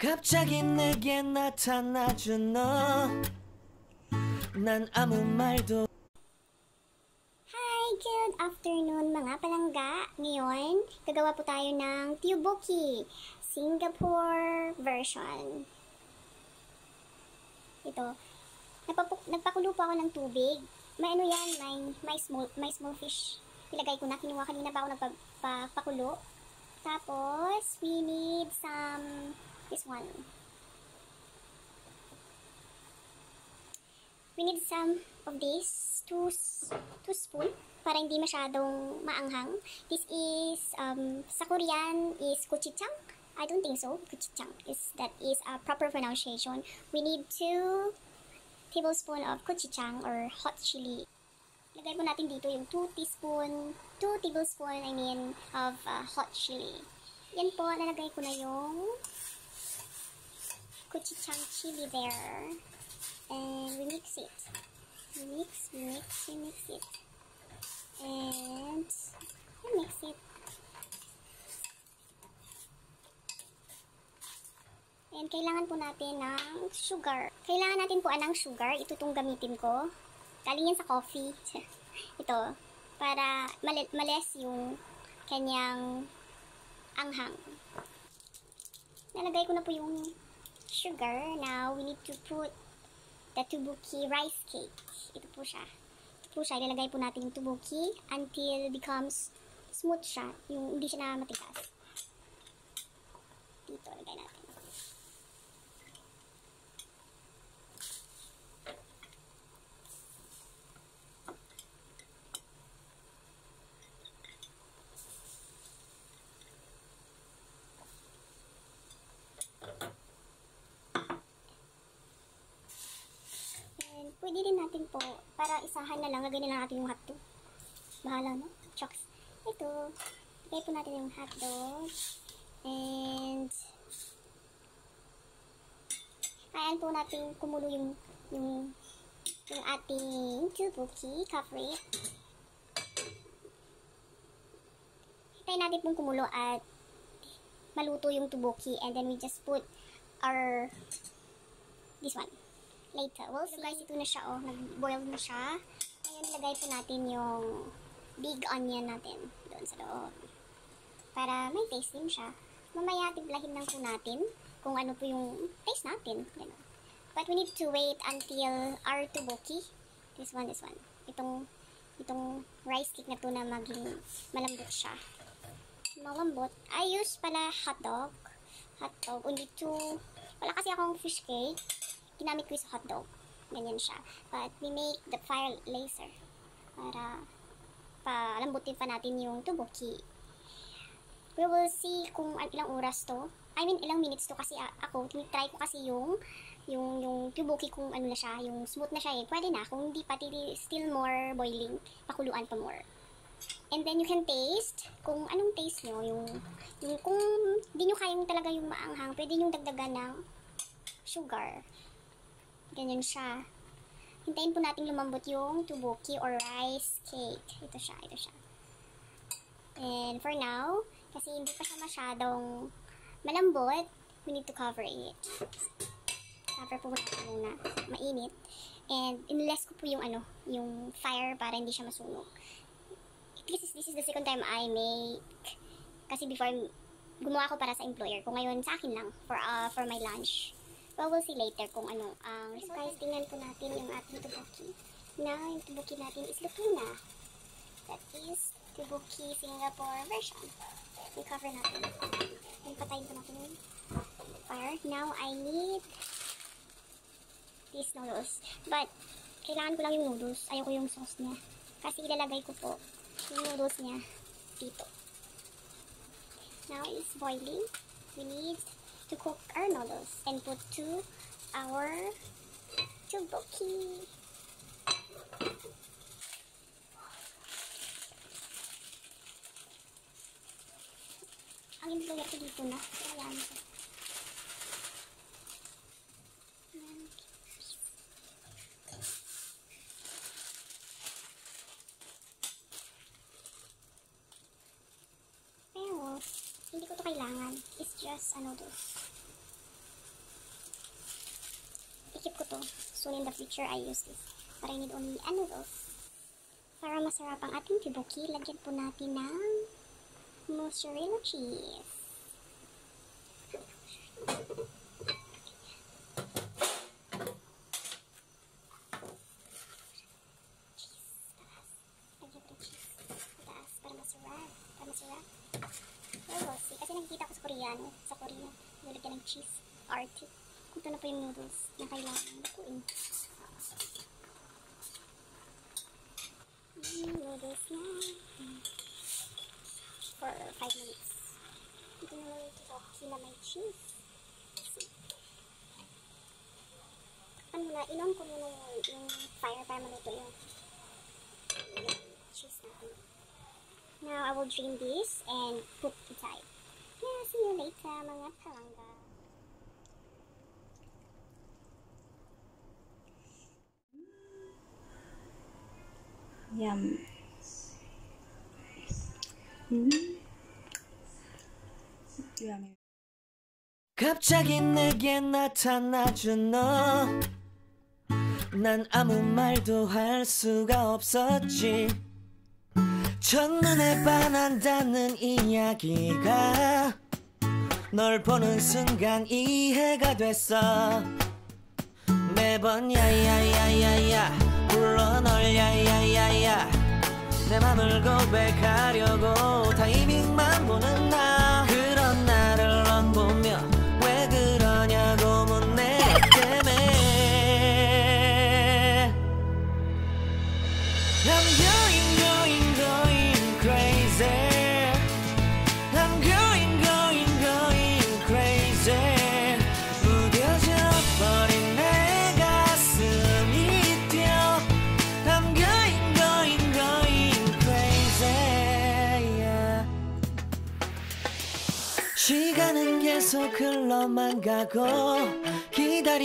갑자기 내게 나타나준 너, 난 아무 말도. Hi! Good afternoon mga palangga. Ngayon, gagawa po tayo ng tteokbokki, Singapore version. Ito, nagpakulo po ako ng tubig. May ano yan, may small fish. Ilagay ko na, kinuha kanina pa ako nagpakulo. Tapos, we need some, this one. We need some of this, 2 spoon, para hindi masyadong maanghang. This is, sa Korean is gochujang. I don't think so. Gochujang that is a proper pronunciation. We need 2 tablespoons of gochujang or hot chili. Lagay po natin dito yung 2 tablespoon, of hot chili. Yan po, nalagay ko na yung gochujang chili there. And we mix it. We mix it. And we mix it. And kailangan po natin ng sugar. Kailangan natin po ng sugar. Ito itong gamitin ko. Galing yan sa coffee. Ito. Para males yung kanyang anghang. Nalagay ko na po yung sugar. Now, we need to put the tteokbokki rice cake. Ito po siya. Ilalagay po natin yung tteokbokki until becomes smooth siya. Yung hindi siya na matigas. Dito, lagay natin. Pwede din natin po, para isahan na lang, lagay na lang natin yung hotdog. Bahala na. Chocks. Ito. Lagay po natin yung hotdog. And ayan po natin kumulo yung ating tteokbokki. Cover it. Hintayin natin pong kumulo at maluto yung tteokbokki. And then we just put this one. Later. Well, so guys, ito na siya, oh. Nag-boil na siya. Ngayon, ilagay po natin yung big onion natin doon sa loob. Para may taste din siya. Mamaya, timplahin lang po natin kung ano po yung taste natin. Ganun. But we need to wait until our tteokbokki. This one. Itong rice cake na to na maging malambot siya. Malambot. I use pala hotdog. Only 2. Wala kasi akong fish cake. Ginamit ko sa hotdog. Ganyan siya. But we make the fire laser. Para palambutin pa natin yung tteokbokki. We will see kung ilang oras to. Ilang minutes to kasi ako. Try ko kasi yung tteokbokki kung ano na siya. Yung smooth na siya eh. Pwede na. Kung hindi pati still more boiling. Pakuluan pa more. And then you can taste kung anong taste nyo. Yung kung di nyo kayang talaga yung maanghang, pwede nyo dagdagan ng sugar. Ganyan siya. Hintayin po natin lumambot yung tteokbokki or rice cake. Ito siya. And for now, kasi hindi pa siya masyadong malambot, we need to cover it. Cover po natin muna. Mainit. And inless ko po yung fire para hindi siya masunog. This is the second time I make. Kasi before, gumawa ko para sa employer ko. Ngayon, sa akin lang. For my lunch. Well, we'll see later kung ano ang so guys, tingnan po natin yung ating tteokbokki. Now, yung tteokbokki natin is luto na. That is tteokbokki Singapore version. I-cover natin. And patayin po natin yung fire. Now, I need these noodles. But, kailangan ko lang yung noodles. Ayoko yung sauce niya. Kasi ilalagay ko po yung noodles niya dito. Now, it's boiling. We need to cook our noodles and put to our tteokbokki. Ang employer ko dito na. Ayan. Pero, hindi ko to kailangan. It's just noodles. soon in the future, I use this. But I need only noodles. Para masarap ang ating tibuki, lagyan po natin ng mozzarella cheese. Lagyan po ng cheese. Taas, para masarap. Well, we'll see. Kasi nakikita ko sa Korea, nilagyan ng cheese. Arte. Ito na po yung noodles na kailangan lutuin. Noodles na. For 5 minutes. Ito na lang ito na may cheese. Inon ko muna yung fire para maluto yung cheese natin. Now, I will drain this and put inside. Yeah, see you later, mga palangga. Yum. Yummy. 갑자기 내게 나타나준 너, 난 아무 말도 할 수가 없었지. 첫눈에 반한다는 이야기가 널 보는 순간 이해가 됐어. 매번 야야야야야 불러 널 야야야야, 내 맘을 고백하려고 타이밍만 보는 나. 그런 나를 넌 보며 왜 그러냐고 묻네. 너 때문에 I'm going crazy. I'm going crazy. 무뎌져 버린 내 가슴이 뛰어. I'm going crazy. Yeah. 시간은 계속 흘러만 가고 기다리